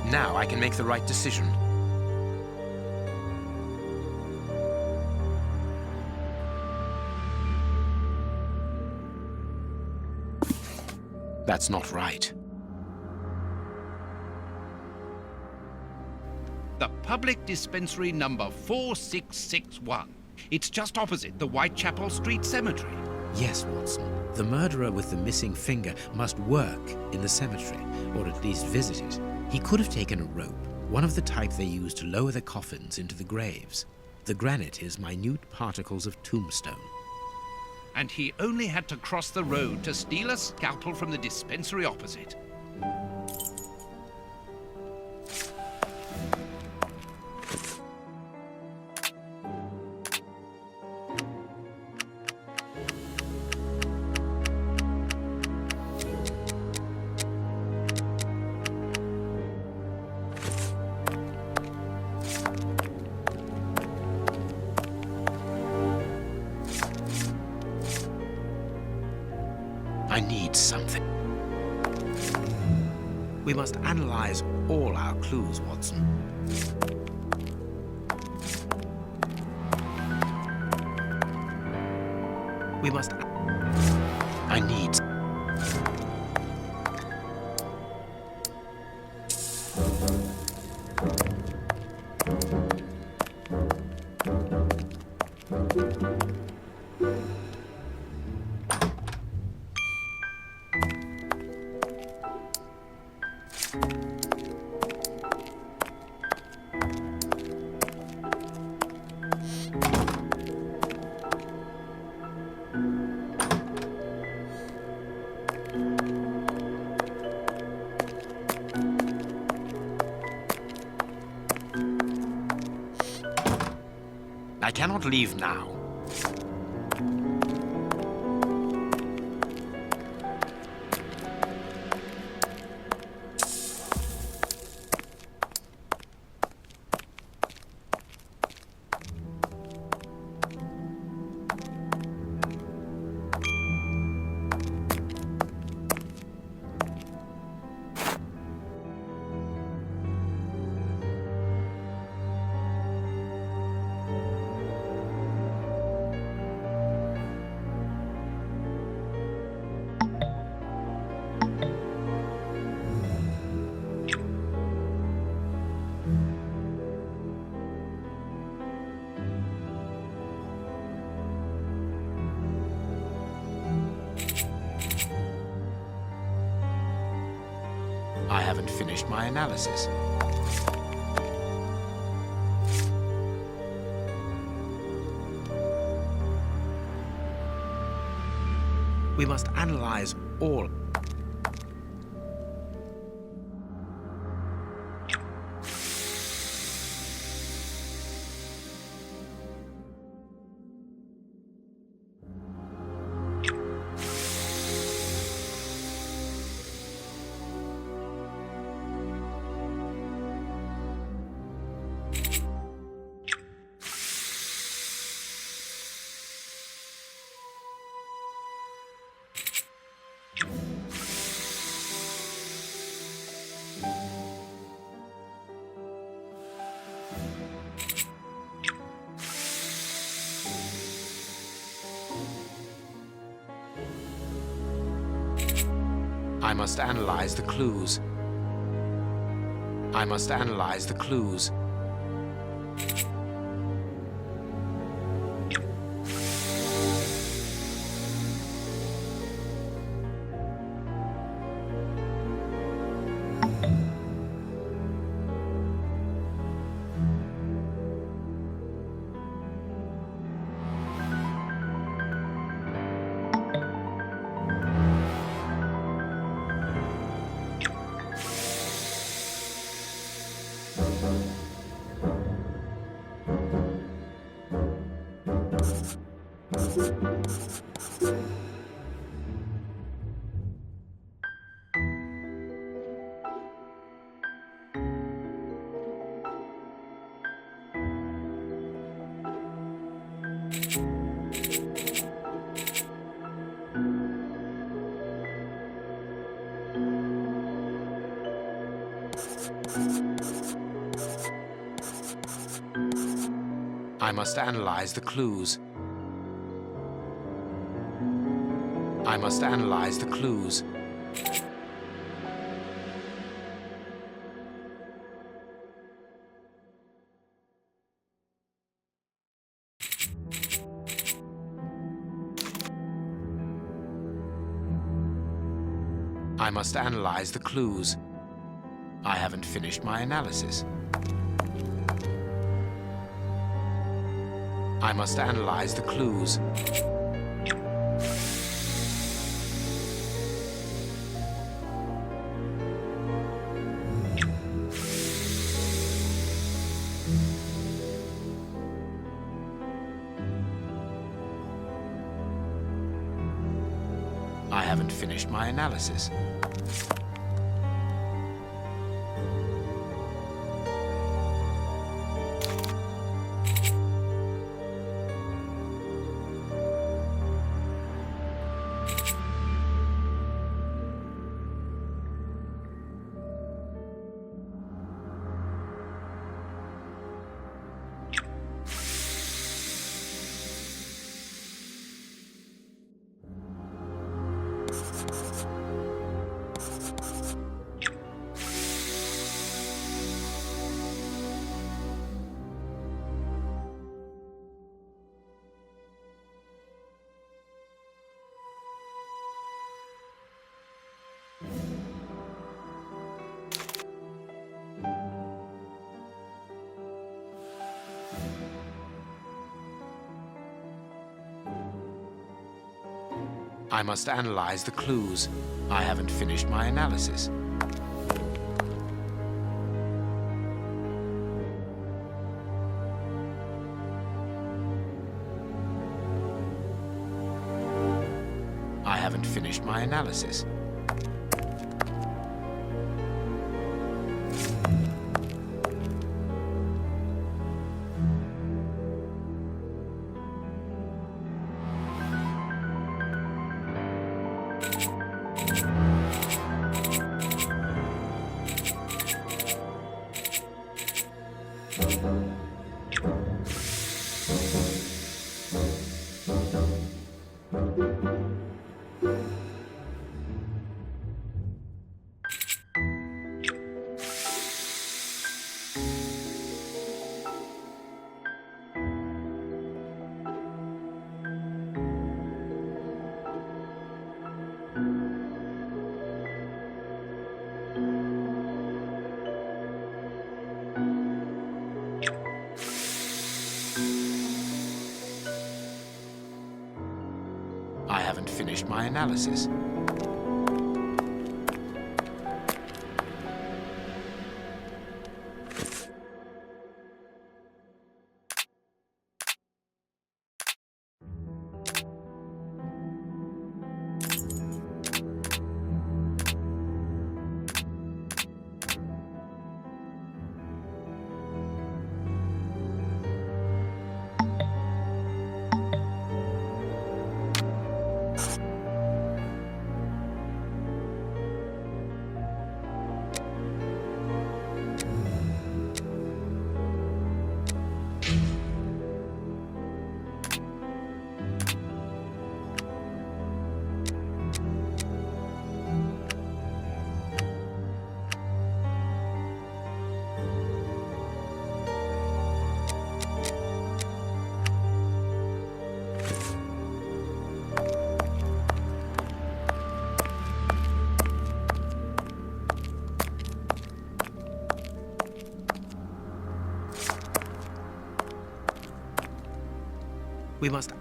Now I can make the right decision. That's not right. The public dispensary number 4661. It's just opposite the Whitechapel Street Cemetery. Yes, Watson. The murderer with the missing finger must work in the cemetery, or at least visit it. He could have taken a rope, one of the type they use to lower the coffins into the graves. The granite is minute particles of tombstone. And he only had to cross the road to steal a scalpel from the dispensary opposite. I need something. We must analyze all our clues, Watson. We must... I need... I cannot leave now. I haven't finished my analysis. We must analyze all. I must analyze the clues. I must analyze the clues. I must analyze the clues. I must analyze the clues. I must analyze the clues. I haven't finished my analysis. I must analyze the clues. I haven't finished my analysis. I must analyze the clues. I haven't finished my analysis. I haven't finished my analysis. I haven't finished my analysis. We must...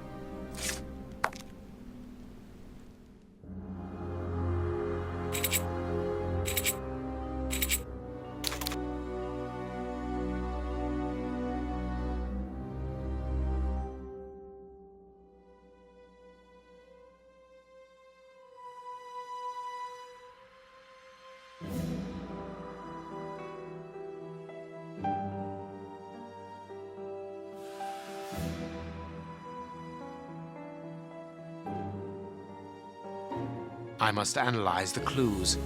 I must analyze the clues.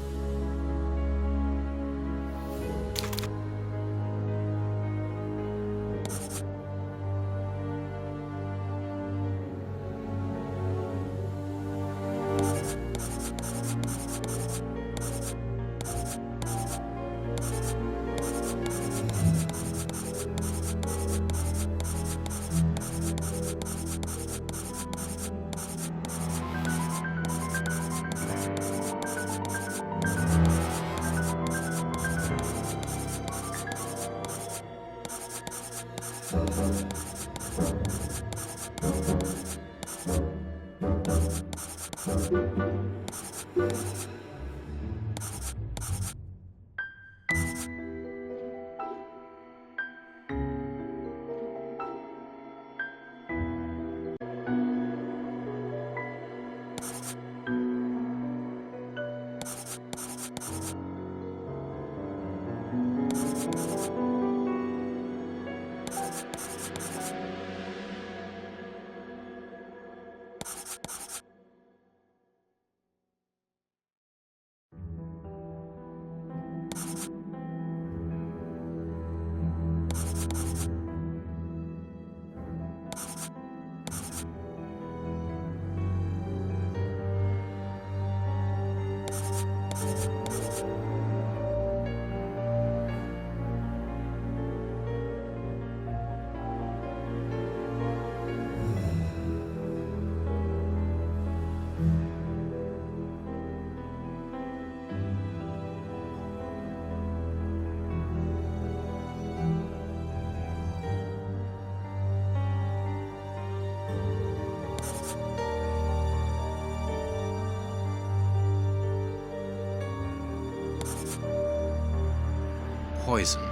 Poison,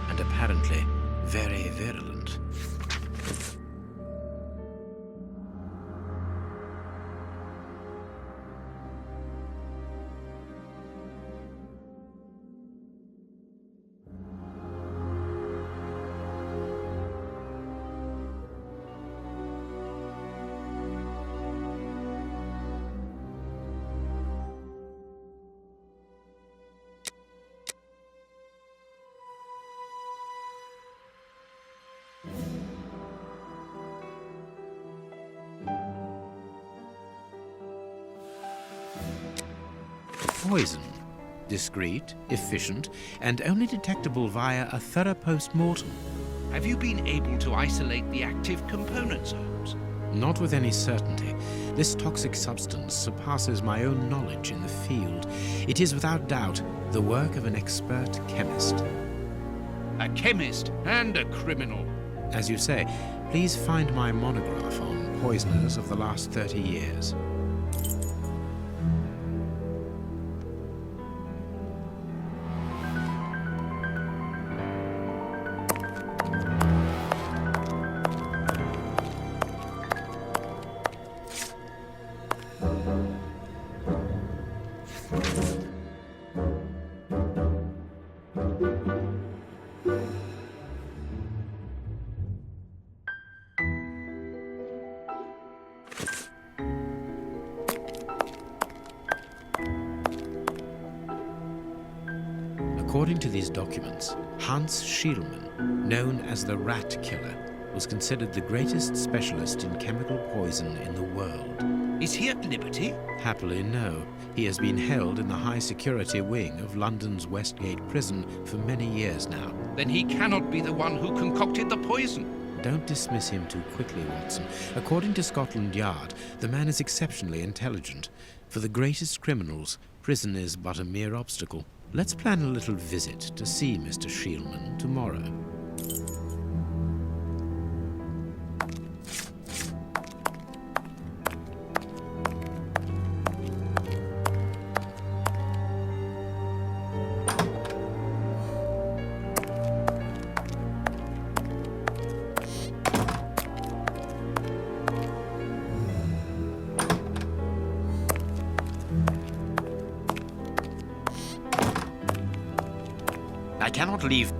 and apparently very virulent. Poison. Discreet, efficient, and only detectable via a thorough post-mortem. Have you been able to isolate the active components, Holmes? Not with any certainty. This toxic substance surpasses my own knowledge in the field. It is without doubt the work of an expert chemist. A chemist and a criminal. As you say, please find my monograph on poisoners of the last 30 years. According to these documents, Hans Schielmann, known as the Rat Killer, was considered the greatest specialist in chemical poison in the world. Is he at liberty? Happily, no. He has been held in the high-security wing of London's Westgate prison for many years now. Then he cannot be the one who concocted the poison. Don't dismiss him too quickly, Watson. According to Scotland Yard, the man is exceptionally intelligent. For the greatest criminals, prison is but a mere obstacle. Let's plan a little visit to see Mr. Schielmann tomorrow. I cannot leave.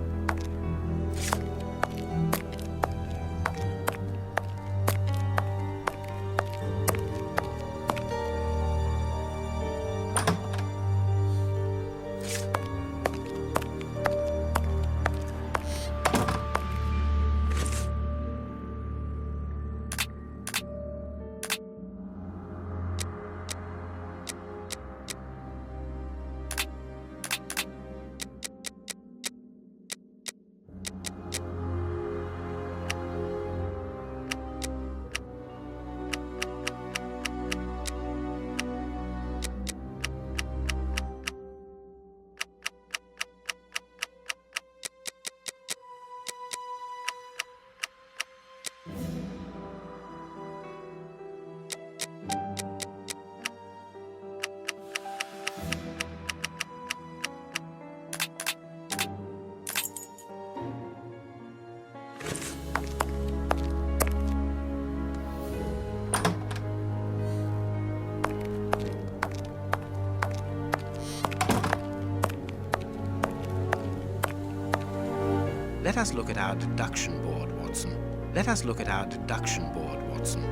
Let us look at our deduction board, Watson. Let us look at our deduction board, Watson.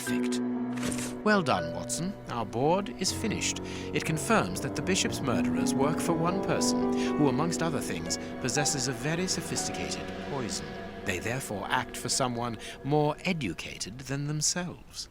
Perfect. Well done, Watson. Our board is finished. It confirms that the bishop's murderers work for one person who, amongst other things, possesses a very sophisticated poison. They therefore act for someone more educated than themselves.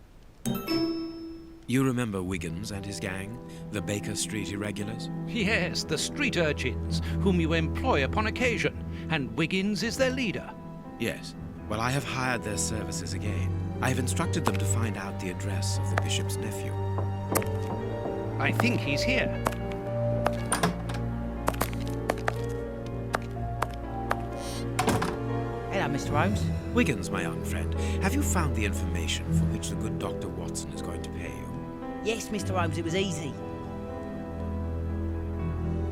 You remember Wiggins and his gang, the Baker Street irregulars? Yes, the street urchins, whom you employ upon occasion, and Wiggins is their leader. Yes. Well, I have hired their services again. I have instructed them to find out the address of the bishop's nephew. I think he's here. Hello, Mr. Holmes. Wiggins, my young friend, have you found the information for which the good Dr. Watson is going to pay you? Yes, Mr. Holmes, it was easy.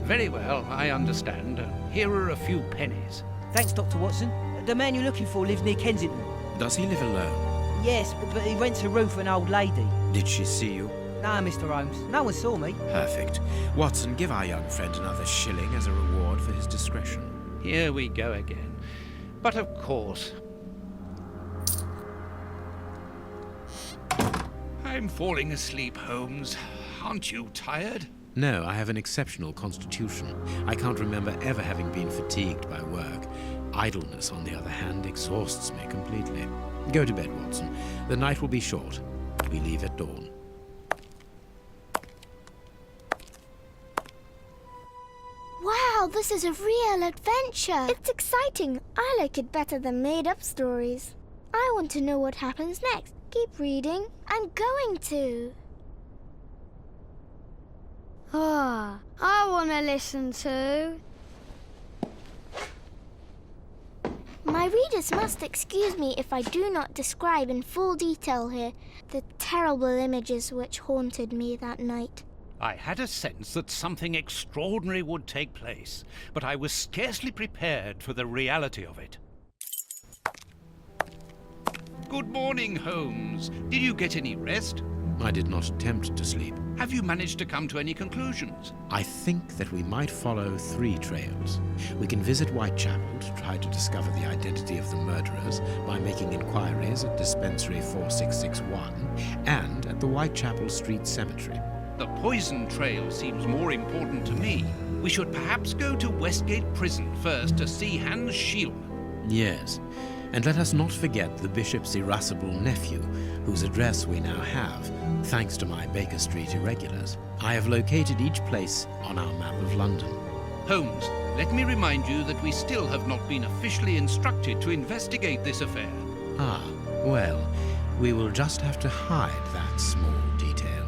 Very well, I understand. Here are a few pennies. Thanks, Dr. Watson. The man you're looking for lives near Kensington. Does he live alone? Yes, but he rents a room for an old lady. Did she see you? No, Mr. Holmes. No one saw me. Perfect. Watson, give our young friend another shilling as a reward for his discretion. Here we go again. But of course... I'm falling asleep, Holmes. Aren't you tired? No, I have an exceptional constitution. I can't remember ever having been fatigued by work. Idleness, on the other hand, exhausts me completely. Go to bed, Watson. The night will be short. We leave at dawn. Wow, this is a real adventure. It's exciting. I like it better than made-up stories. I want to know what happens next. Keep reading. I'm going to. Ah, I want to listen to. My readers must excuse me if I do not describe in full detail here the terrible images which haunted me that night. I had a sense that something extraordinary would take place, but I was scarcely prepared for the reality of it. Good morning, Holmes. Did you get any rest? I did not attempt to sleep. Have you managed to come to any conclusions? I think that we might follow 3 trails. We can visit Whitechapel to try to discover the identity of the murderers by making inquiries at Dispensary 4661 and at the Whitechapel Street Cemetery. The poison trail seems more important to me. We should perhaps go to Westgate Prison first to see Hans Schiele. Yes, and let us not forget the bishop's irascible nephew, whose address we now have, thanks to my Baker Street irregulars. I have located each place on our map of London. Holmes, let me remind you that we still have not been officially instructed to investigate this affair. Ah, well, we will just have to hide that small detail.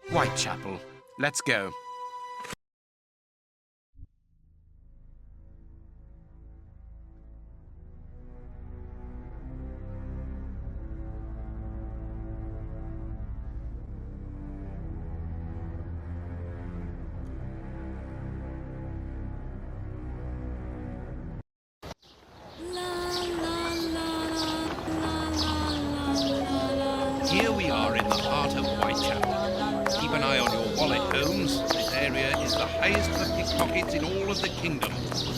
Whitechapel. Let's go. Here we are in the heart of Whitechapel. Keep an eye on your wallet, Holmes. This area is the highest for pickpockets in all of the kingdom.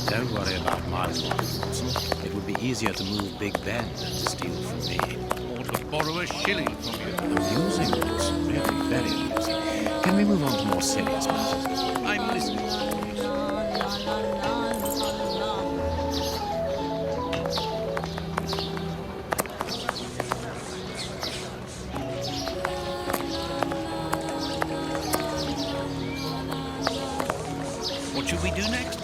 Don't worry about my wallet, Watson. It would be easier to move Big Ben than to steal from me. Or to borrow a shilling from you. Amusing, Watson. Really very amusing. Can we move on to more serious matters? I'm listening. What should we do next?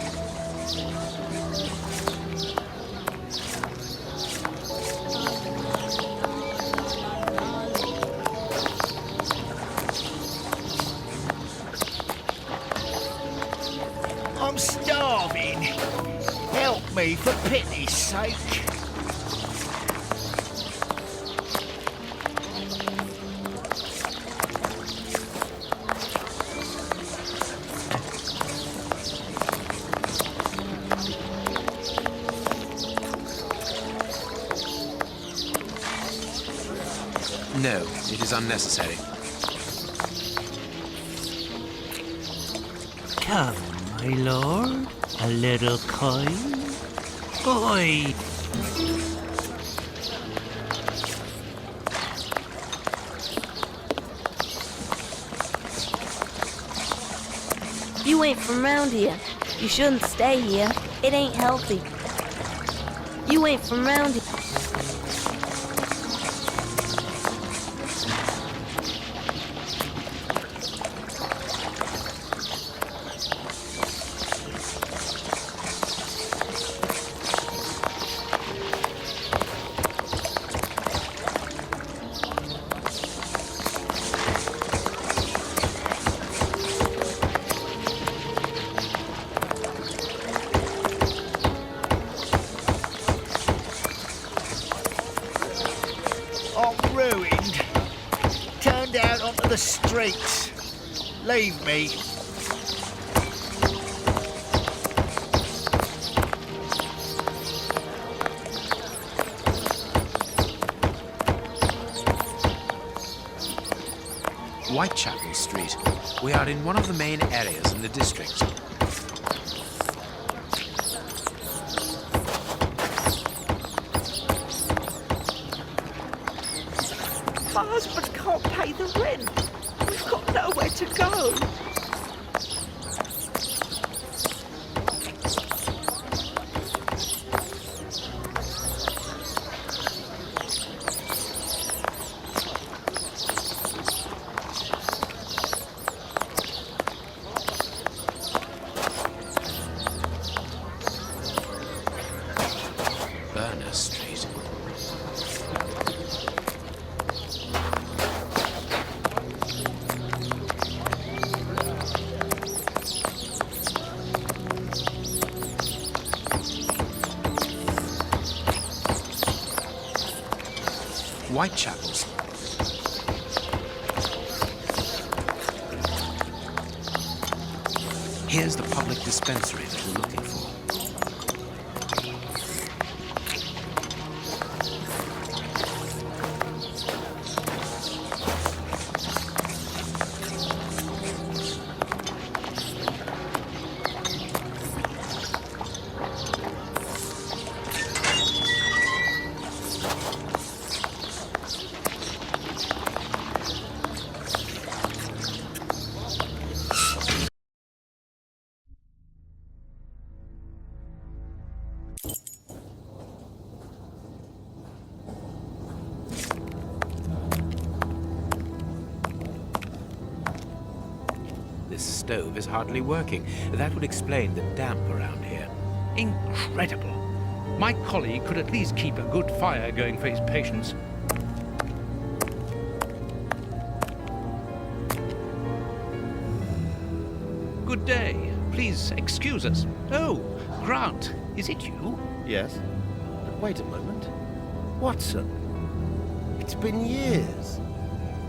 I'm starving. Help me, for pity's sake. No, it is unnecessary. Come, my lord, a little coin. Boy. You ain't from round here. You shouldn't stay here. It ain't healthy. You ain't from round here. I'm ruined. Turned out onto the streets. Leave me. Whitechapel Street. We are in one of the main areas in the district. My husband can't pay the rent. We've got nowhere to go. Burner Street. Whitechapels. Here's the public dispensary that we're looking for. This stove is hardly working. That would explain the damp around here. Incredible. My colleague could at least keep a good fire going for his patients. Good day. Please excuse us. Oh, Grant, is it you? Yes. But wait a moment. Watson. It's been years.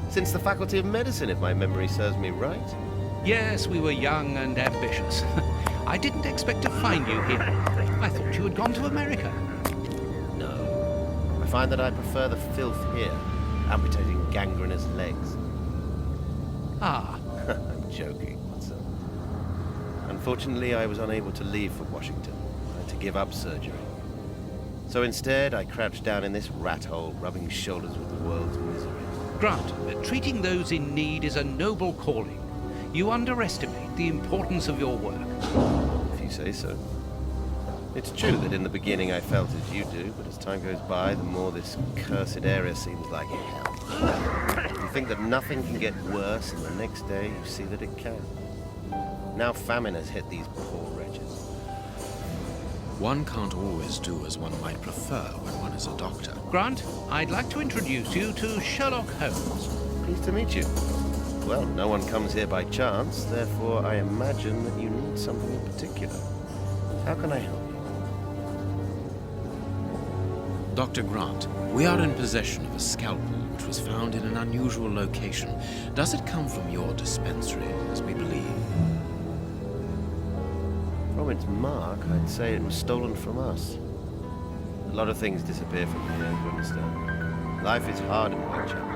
Since the Faculty of Medicine, if my memory serves me right. Yes, we were young and ambitious. I didn't expect to find you here. I thought you had gone to America. No. I find that I prefer the filth here, amputating gangrenous legs. Ah, I'm joking, Watson. Unfortunately, I was unable to leave for Washington. I had to give up surgery. So instead, I crouched down in this rat hole, rubbing shoulders with the world's misery. Grant, treating those in need is a noble calling. You underestimate the importance of your work. If you say so. It's true that in the beginning I felt as you do, but as time goes by, the more this cursed area seems like hell. You think that nothing can get worse, and the next day you see that it can. Now famine has hit these poor wretches. One can't always do as one might prefer when one is a doctor. Grant, I'd like to introduce you to Sherlock Holmes. Pleased to meet you. Well, no one comes here by chance, therefore I imagine that you need something in particular. How can I help you? Dr. Grant, we are in possession of a scalpel which was found in an unusual location. Does it come from your dispensary, as we believe? From its mark, I'd say it was stolen from us. A lot of things disappear from here, you understand. Life is hard in Whitechapel.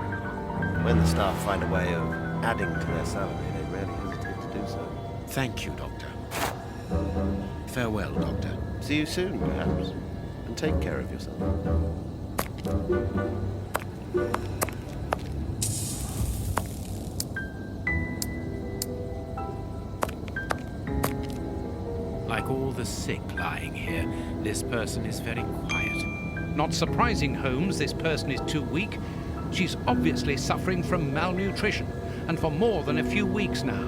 When the staff find a way of adding to their salary, they rarely hesitate to do so. Thank you, Doctor. Farewell, Doctor. See you soon, perhaps. And take care of yourself. Like all the sick lying here, this person is very quiet. Not surprising, Holmes, this person is too weak. She's obviously suffering from malnutrition, and for more than a few weeks now.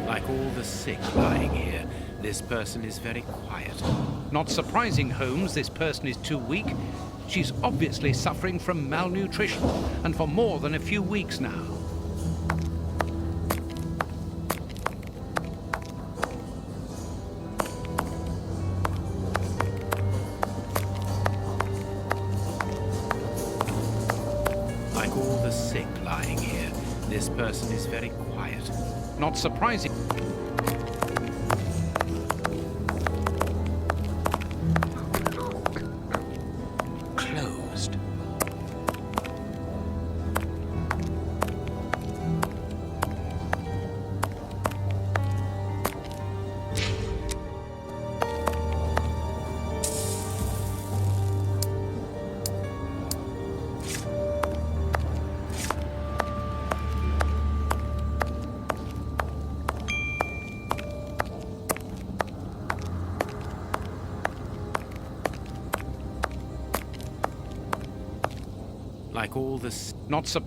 Like all the sick lying here, this person is very quiet. Not surprising, Holmes, this person is too weak. She's obviously suffering from malnutrition, and for more than a few weeks now. Like all the sick lying here, this person is very quiet. Not surprising. Closed. Like all the Not sup.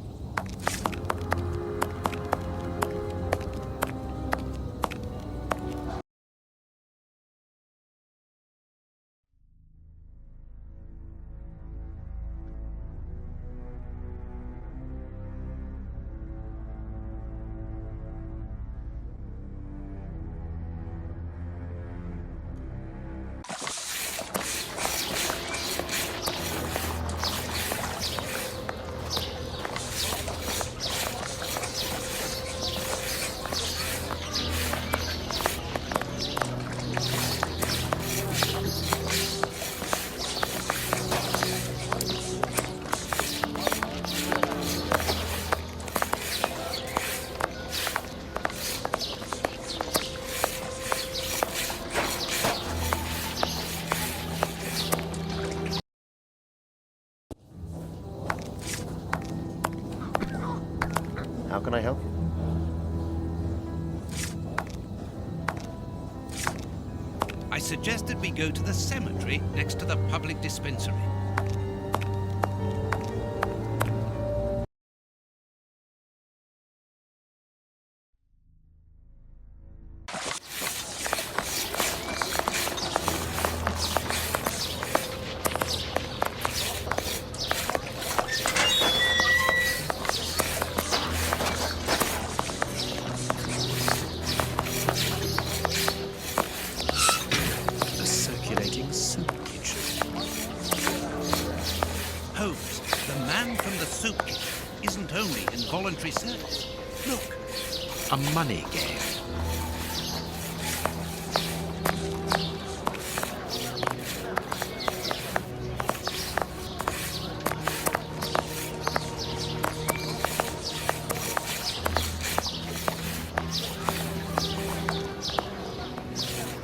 How can I help you? I suggested we go to the cemetery next to the public dispensary. a circulating soup kitchen. Holmes, the man from the soup kitchen isn't only in voluntary service. Look, A money game.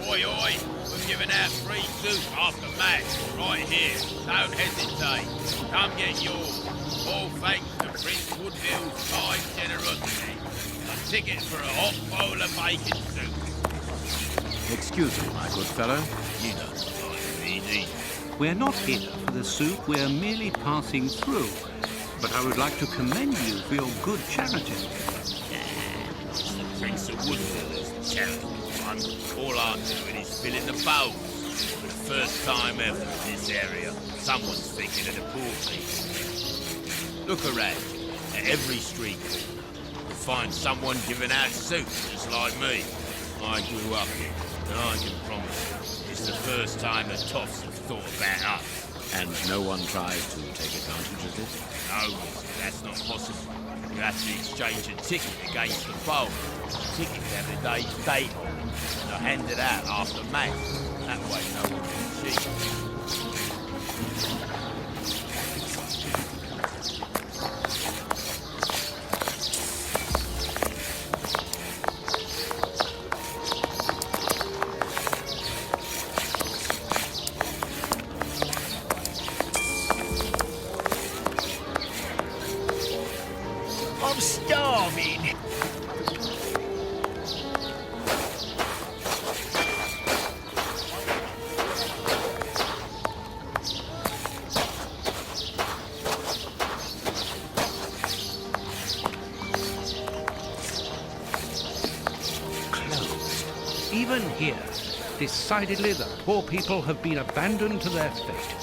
Oi, oi, we're giving out free soup after match, right here. Don't hesitate. Come get yours. All thanks to Prince Woodville's kind generosity. A ticket for a hot bowl of bacon soup. Excuse me, my good fellow. You know the kind, easy. we're not here for the soup, we're merely passing through. But I would like to commend you for your good charity. It's the Prince of Woodville is the charitable one. All I'm doing is filling the bowls. For the first time ever in this area, someone's thinking of the poor people. Look around. At every street corner, you'll find someone giving out soup just like me. I grew up here, and I can promise you, it's the first time the toffs have thought about us. And no one tries to take advantage of this? No, that's not possible. You have to exchange a ticket against the phone. Tickets have a day's date on them, and are handed out after match. That way no one can cheat. I'm starving. Closed. Even here, decidedly the poor people have been abandoned to their fate.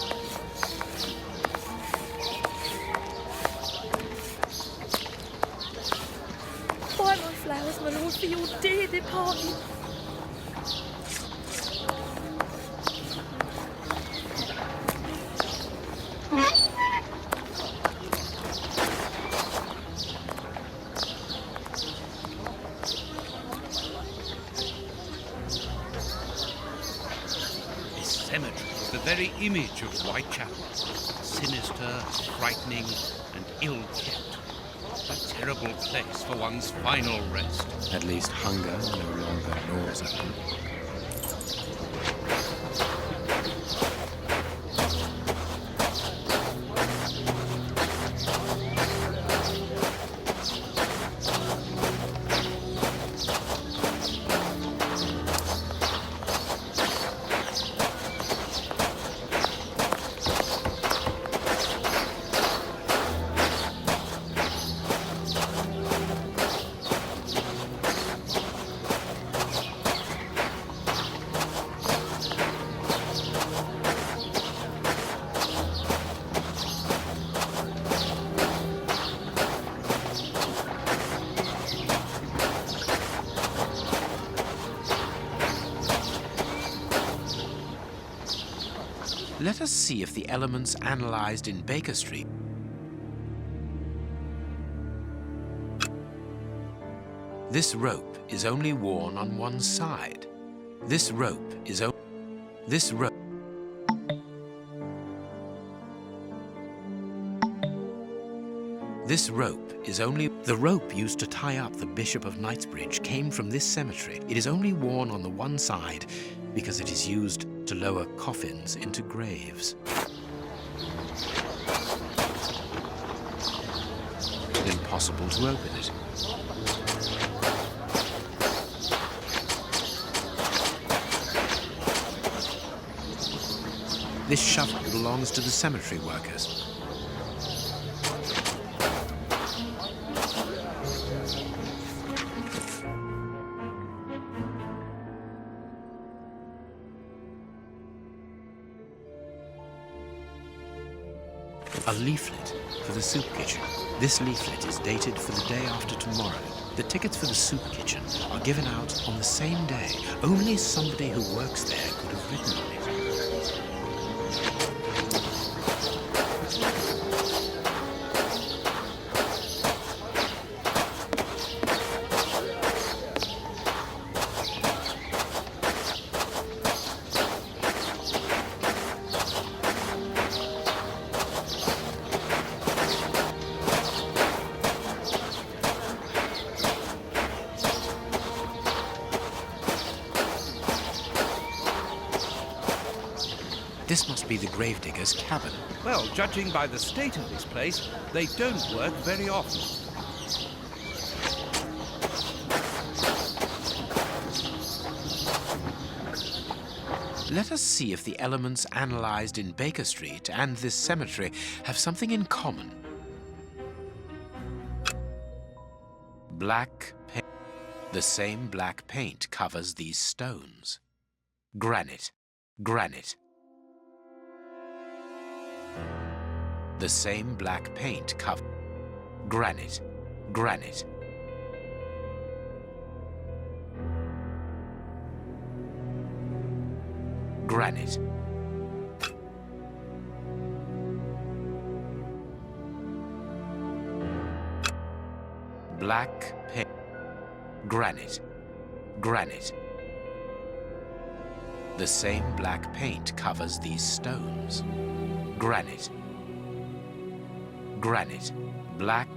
Buy my flowers, my lord, for your dear departed. This cemetery is the very image of Whitechapel. Sinister, frightening, and ill-kept. A terrible place for one's final rest. At least hunger no longer gnaws at them. Let us see if the elements analyzed in Baker Street This rope is only worn on one side. This rope is This rope is only... The rope used to tie up the Bishop of Knightsbridge came from this cemetery. It is only worn on the one side because it is used to lower coffins into graves. Impossible to open it. This shovel belongs to the cemetery workers. A leaflet for the soup kitchen. This leaflet is dated for the day after tomorrow. The tickets for the soup kitchen are given out on the same day. Only somebody who works there could have written on it. This must be the gravedigger's cabin. Well, judging by the state of this place, they don't work very often. Let us see if the elements analyzed in Baker Street and this cemetery have something in common. Black paint. The same black paint covers these stones. Granite. Granite. The same black paint cover. Granite. Granite. Granite. black paint. Granite. Granite. The same black paint covers these stones. Granite. Granite. Black.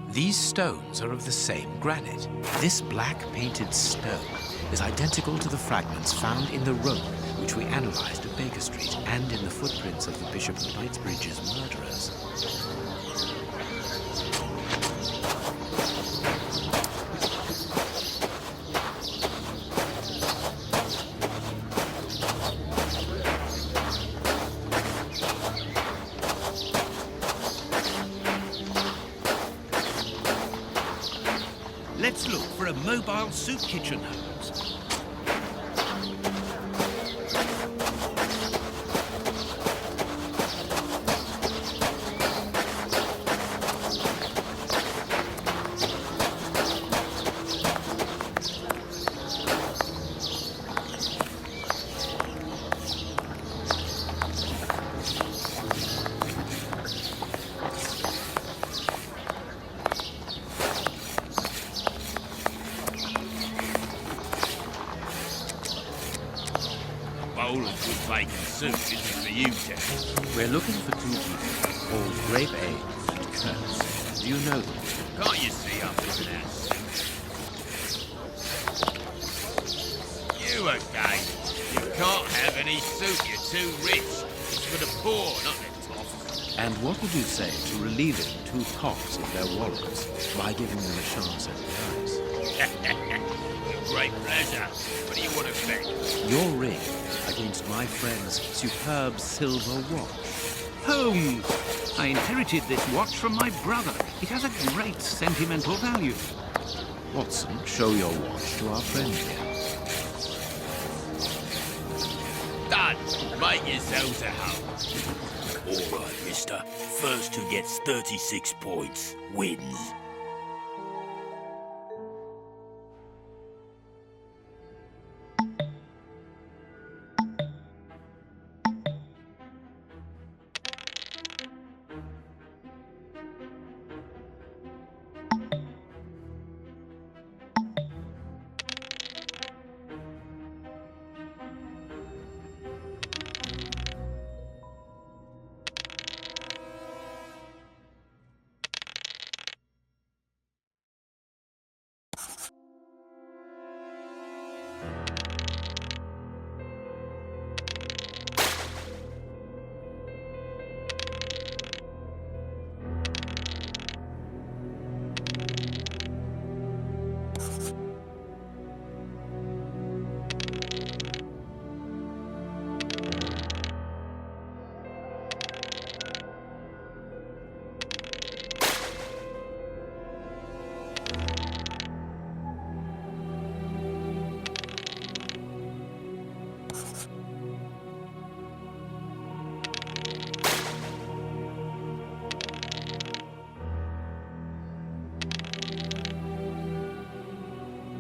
These stones are of the same granite. This black painted stone is identical to the fragments found in the rope which we analyzed at Baker Street and in the footprints of the Bishop of Knightsbridge's murderers. Let's look for a mobile soup kitchen, Holmes. Bowl of good bacon soup isn't for you, Jack. We're looking for two people called Grape A and Kurtz. Do you know them? Can't you see I'm looking at soup? You again? You can't have any soup, you're too rich. It's for the poor, not the toffs. And what would you say to relieving two tops of their wallets by giving them a chance at the prize? Great pleasure. What do you want to bet? Your ring against my friend's superb silver watch. Holmes! I inherited this watch from my brother. It has a great sentimental value. Watson, show your watch to our friend here. Done. Make yourselves at home. All right, mister. First who gets 36 points wins.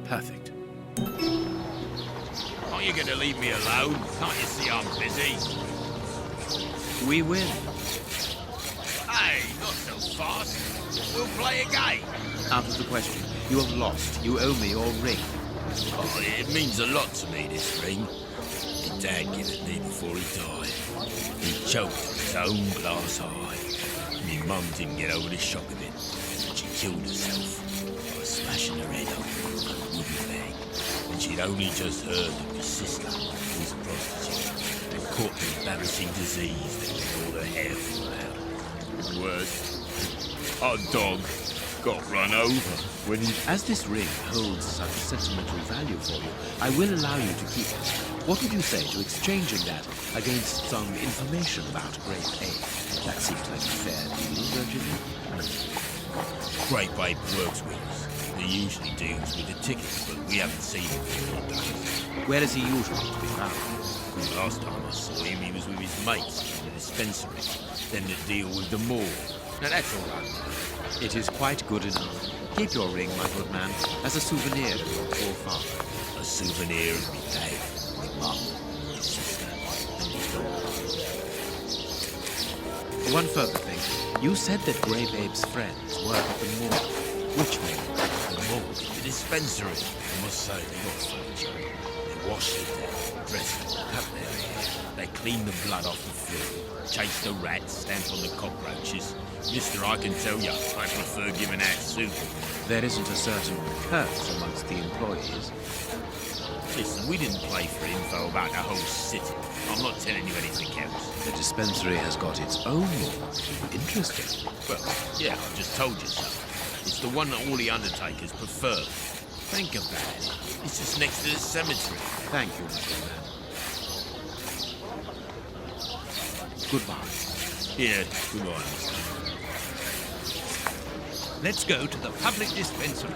Perfect. Aren't you going to leave me alone? Can't you see I'm busy? We win. Hey, not so fast. We'll play a game. Out of the question. You have lost. You owe me your ring. Oh, it means a lot to me, this ring. My dad gave it me before he died. He choked on his own glass eye. My mum didn't get over the shock of it. She killed herself by smashing her head open with a wooden leg. And she'd only just heard that my sister was a prostitute and caught the embarrassing disease that made all her hair fall out. And worse, our dog got run over when he... As this ring holds such sentimental value for you, I will allow you to keep it. What would you say to exchanging that against some information about Grape A? That seems like a fair deal, don't you think? Grape Ape works with us. He usually deals with the tickets, but we haven't seen him for 4 days. Where is he usually to be found? The last time I saw him, he was with his mates in the dispensary. Then the deal with the mall. Now that's all right. It is quite good enough. Keep your ring, my good man, as a souvenir of your poor father. A souvenir of me dad, me mum, my sister, and my dog. One further thing. You said that Grape Ape's friends work at the mall. Which wing? The morgue, the dispensary. I must say, they got furniture. They wash it down, dress it, cut their hair. They clean the blood off the floor, chase the rats, stamp on the cockroaches. Mister, I can tell you, I prefer giving out soup. There isn't a certain curse amongst the employees. Listen, we didn't play for info about the whole city. I'm not telling you anything else. The dispensary has got its own morgue. Interesting. Well, yeah, I just told you so. It's the one that all the undertakers prefer. Think about it. It's just next to the cemetery. Thank you, Mr. Man. Goodbye. Yeah, goodbye, mister. Let's go to the public dispensary.